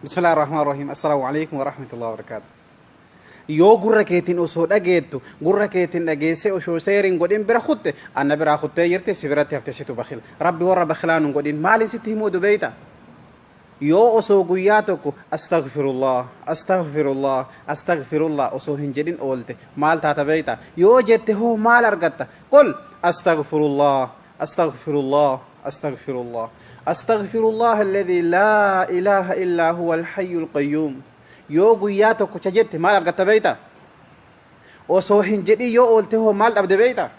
بسم الله الرحمن الرحيم السلام عليكم ورحمة الله وبركاته yoo gurra keetiin osoo dhageettu gurra keetiin dhageesse osoo seeriin godhin bira kutte anna bira kuttee jirti si biratti hafte situ bakhil rabbi warra bakhilaanun godhin maali sitti himuu dubeeyta yoo osoo guyyaa tokko astaghfirullah astaghfirullah astaghfirullah osoo hin jedhin oolte maal taata beeyta yoo jette hoo maal argatta qul astaghfirullah astaghfirullah astaghfirullah astaghfirullah alladhi la ilaha illa huwa alhayyul qayyum yoo guyyaa tokko jette maal argatta beeyta osoo hin jedhi yoo oolte hoo maal dhabde beeyta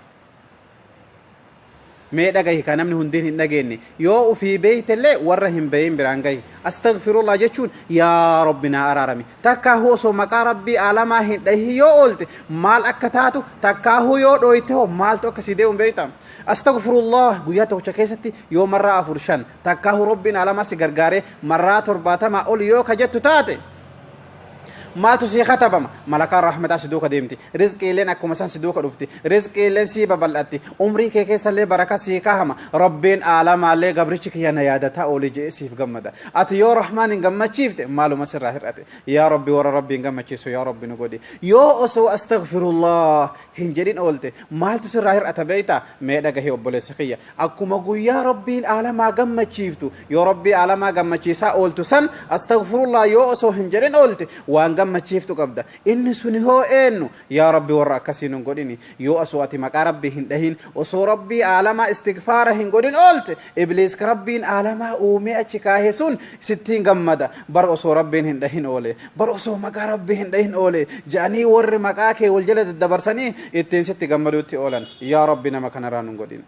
mee dhagahi ka namni hundiin hin dhageenye yoo ufii beeytellee warra hin beeyin biraan gahi astaghfirullah jechuun yaa rabbi naa araarami takkaahu osoo maqaa rabbii alamaa hin dhahi yoo oolte maal akka taatu takkaahu yoo dhooyte hoo maaltu akka si dee'uun beeyta astaghfirullah guyyaa tokkocha keessatti yoo marraa 4-5 takkaahu rabbiin alamaa si gargaaree marraa 70 ol yoo ka jettu taate مالتو سي ختبما ملكا رحمة سدوكا ديمتي رزقي لين أكو مسان سدوكا دفتي رزقي لين سي ببلاتي عمري كي كيسا لي بركة سي كاهما ربين عالم علي قبريشك يا نيادتا أولي جي سيف قمدا أتي يو رحمن قمت شيفت مالو مسر راهر أتي يا ربي ورا ربي قمت شيسو يا ربي نقودي يو أسو أستغفر الله هنجرين أولتي مالتو سر راهر أتبيتا ميدا هي أبولي سخية أكو مقو يا ربي عالم قمت شيفتو يا ربي عالم قمت شيسا أولتو سن أستغفر الله يو أسو هنجرين أولتي وان gammachiiftu qabda inni suni hoo eenyu yaa rabbi warra akkasiin hin godhini yoo osoo ati maqaa rabbii hin dhahin osoo rabbii aalamaa istighfaara hin godhin oolte ibliis ka rabbiin aalamaa uumee achi kaahee sun sittiin gammada bar osoo rabbiin hin dhahin oole bar osoo maqaa rabbii hin dhahin oole jaanii warri maqaa kee wal jala daddabarsanii ittiin sitti gammaduutti oolan yaa rabbi nama kanarraa nun godhin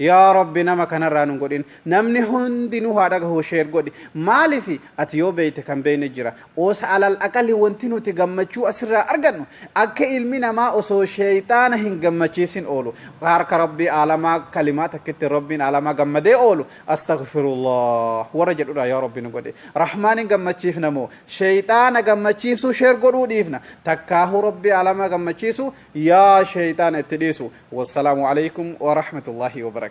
يا ربي نما كان رانون قدين نمني هندي نوها دغه شير قدي مالي في اتيو بيت كان بين جرا اوس على الاقل وانتنو تغمچو اسرا ارغن اك علمنا ما اوسو شيطان هنغمچيسين اولو بارك ربي علما كلمات كت ربي علما غمدي اولو استغفر الله ورجل يا ربي نقدي رحمن غمچيف نمو شيطان غمچيف سو شير قدو ديفنا تكاه ربي علما غمچيسو يا شيطان اتديسو والسلام عليكم ورحمه الله وبركاته